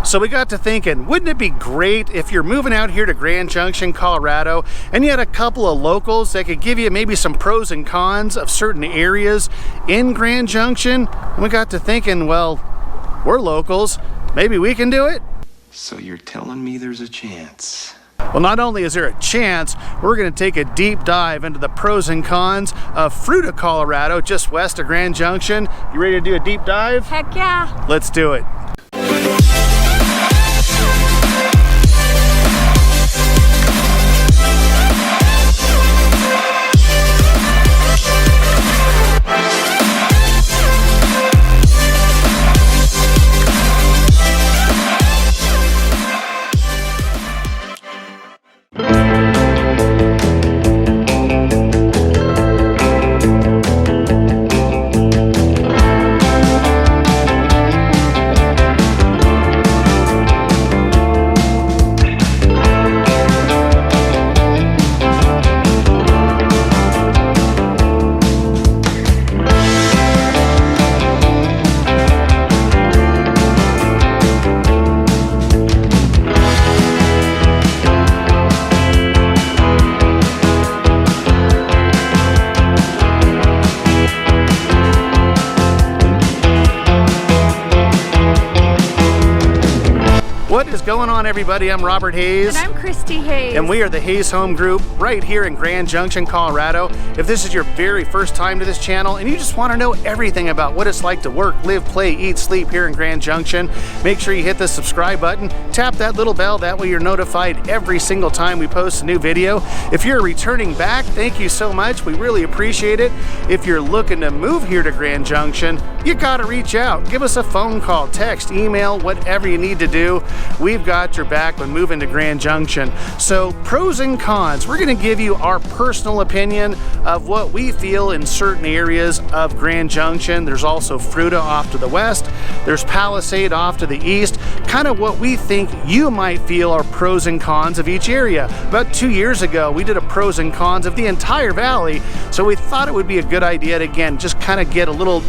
So we got to thinking, wouldn't it be great if you're moving out here to Grand Junction, Colorado, and you had a couple of locals that could give you maybe some pros and cons of certain areas in Grand Junction? And we got to thinking, well, we're locals, maybe we can do it? So you're telling me there's a chance? Well, not only is there a chance, we're going to take a deep dive into the pros and cons of Fruita, Colorado, just west of Grand Junction. You ready to do a deep dive? Heck yeah! Let's do it. What is going on, everybody? I'm Robert Hayes. And I'm Christie Hayes. And we are the Hayes Home Group right here in Grand Junction, Colorado. If this is your very first time to this channel and you just want to know everything about what it's like to work, live, play, eat, sleep here in Grand Junction, make sure you hit the subscribe button, tap that little bell, that way you're notified every single time we post a new video. If you're returning back, thank you so much. We really appreciate it. If you're looking to move here to Grand Junction, you gotta reach out. Give us a phone call, text, email, whatever you need to do. We've got your back when moving to Grand Junction. So pros and cons, we're gonna give you our personal opinion of what we feel in certain areas of Grand Junction. There's also Fruita off to the west. There's Palisade off to the east. Kind of what we think you might feel are pros and cons of each area. About 2 years ago, we did a pros and cons of the entire valley. So we thought it would be a good idea to, again, just kind of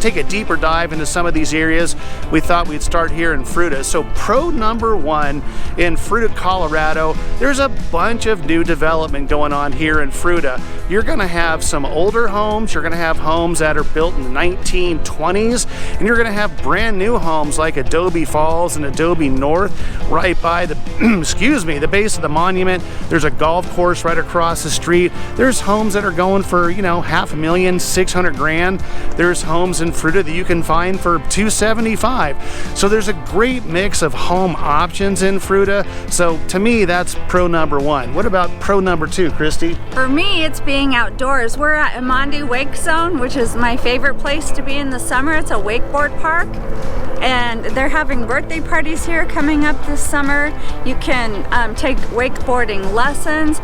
take a deeper dive into some of these areas. We thought we'd start here in Fruita. So pro number one, in Fruita, Colorado, there's a bunch of new development going on here in Fruita. You're gonna have some older homes, you're gonna have homes that are built in the 1920s, and you're gonna have brand new homes like Adobe Falls and Adobe North right by the, the base of the monument. There's a golf course right across the street. There's homes that are going for, $500,000, 600 grand. There's homes in Fruita that you can find for $275,000. So there's a great mix of home options in Fruita. So to me, that's pro number one. What about pro number two, Christy? For me, it's being outdoors. We're at Amandi Wake Zone, which is my favorite place to be in the summer. It's a wakeboard park, and they're having birthday parties here coming up this summer. You can take wakeboarding lessons.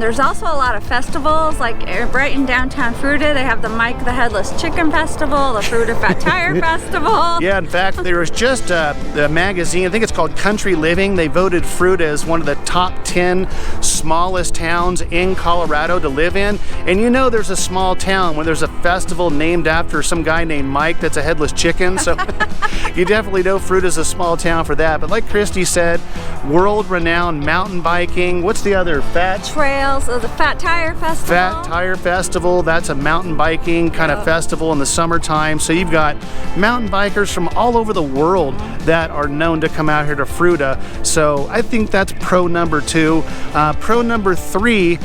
There's also a lot of festivals, like right in downtown Fruita. They have the Mike the Headless Chicken Festival, the Fruita Fat Tire Festival. Yeah, in fact, there was just a magazine, I think it's called Country Living. They voted Fruita as one of the top 10 smallest towns in Colorado to live in. And there's a small town when there's a festival named after some guy named Mike that's a headless chicken. So you definitely know Fruita's a small town for that. But like Christy said, world-renowned mountain biking. What's the other? Trails, the Fat Tire Festival. Fat Tire Festival, that's a mountain biking kind of festival in the summertime. So you've got mountain bikers from all over the world that are known to come out here to Fruita. So I think that's pro number two. Pro number three,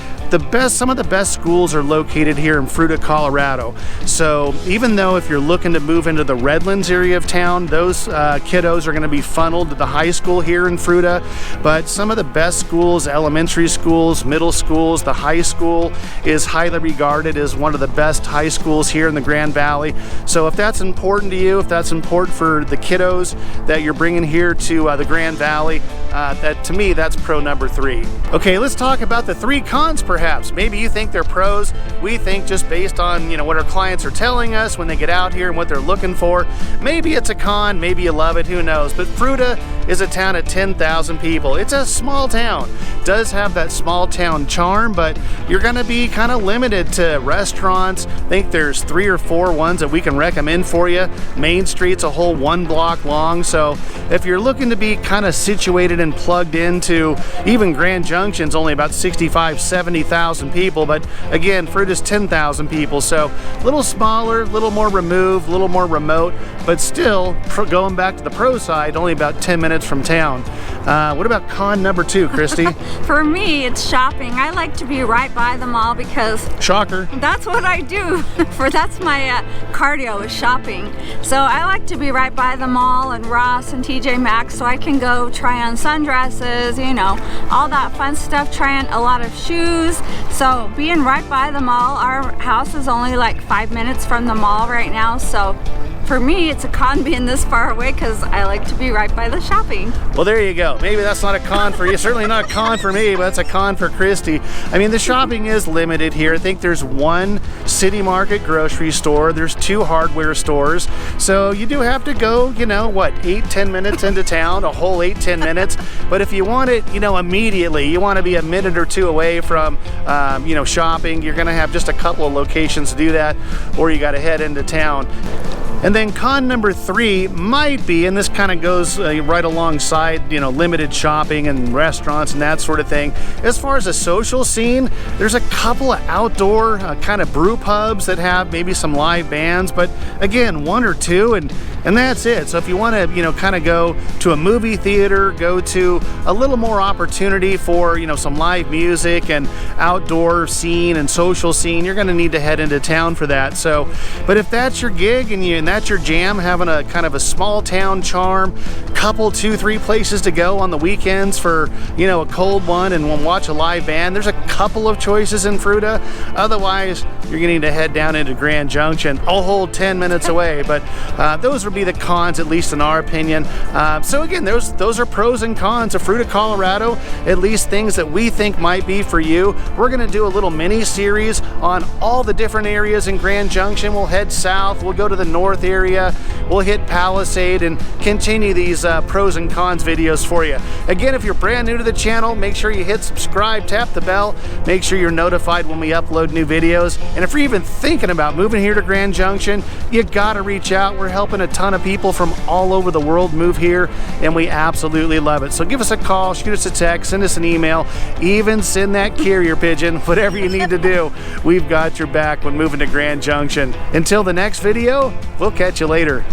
some of the best schools are located here in Fruita, Colorado. So even though if you're looking to move into the Redlands area of town, those kiddos are going to be funneled to the high school here in Fruita. But some of the best schools, elementary schools, middle schools, the high school is highly regarded as one of the best high schools here in the Grand Valley. So if that's important to you, if that's important for the kiddos that you're bringing here to the Grand Valley, to me, that's pro number three. Okay, let's talk about the three cons, perhaps. perhaps. Maybe you think they're pros. We think just based on, you know, what our clients are telling us when they get out here and what they're looking for. Maybe it's a con, maybe you love it, who knows. But Fruita is a town of 10,000 people. It's a small town. Does have that small town charm, but you're gonna be kind of limited to restaurants. I think there's 3 or 4 ones that we can recommend for you. Main Street's a whole 1 block long, so if you're looking to be kind of situated and plugged into, even Grand Junction's only about 65, 70,000 people, but again, Fruita's 10,000 people, so a little smaller, a little more removed, a little more remote, but still, going back to the pro side, only about 10 minutes from town. What about con number 2, Christy? For me, it's shopping. I like to be right by the mall because shocker, that's what I do. That's my cardio is shopping. So I like to be right by the mall and Ross and TJ Maxx, so I can go try on sundresses, you know, all that fun stuff, try on a lot of shoes. So being right by the mall, our house is only like 5 minutes from the mall right now, so for me, it's a con being this far away because I like to be right by the shopping. Well, there you go. Maybe that's not a con for you. Certainly not a con for me, but that's a con for Christy. I mean, the shopping is limited here. I think there's 1 City Market grocery store. There's 2 hardware stores. So you do have to go, you know, what, 8-10 minutes into town, a whole 8-10 minutes. But if you want it, you know, immediately, you want to be a minute or 2 away from, you know, shopping, you're going to have just a couple of locations to do that, or you got to head into town. And then con number 3 might be, and this kind of goes right alongside, you know, limited shopping and restaurants and that sort of thing. As far as a social scene, there's a couple of outdoor kind of brew pubs that have maybe some live bands, but again, 1 or 2, and that's it. So if you want to, you know, kind of go to a movie theater, go to a little more opportunity for, you know, some live music and outdoor scene and social scene, you're going to need to head into town for that. So, but if that's your gig and that's your jam, having a kind of a small town charm, couple 2-3 places to go on the weekends for, you know, a cold one and watch a live band, there's a couple of choices in Fruita. Otherwise, you're gonna need to head down into Grand Junction, a whole 10 minutes away. But those would be the cons, at least in our opinion. So again, those are pros and cons of Fruita, Colorado, at least things that we think might be for you. We're gonna do a little mini series on all the different areas in Grand Junction. We'll head south, we'll go to the north area, we'll hit Palisade and continue these pros and cons videos for you. Again, if you're brand new to the channel, make sure you hit subscribe, tap the bell, make sure you're notified when we upload new videos. And if you're even thinking about moving here to Grand Junction, you gotta reach out. We're helping a ton of people from all over the world move here, and we absolutely love it. So give us a call, shoot us a text, send us an email, even send that carrier pigeon, whatever you need to do. We've got your back when moving to Grand Junction. Until the next video, we'll catch you later.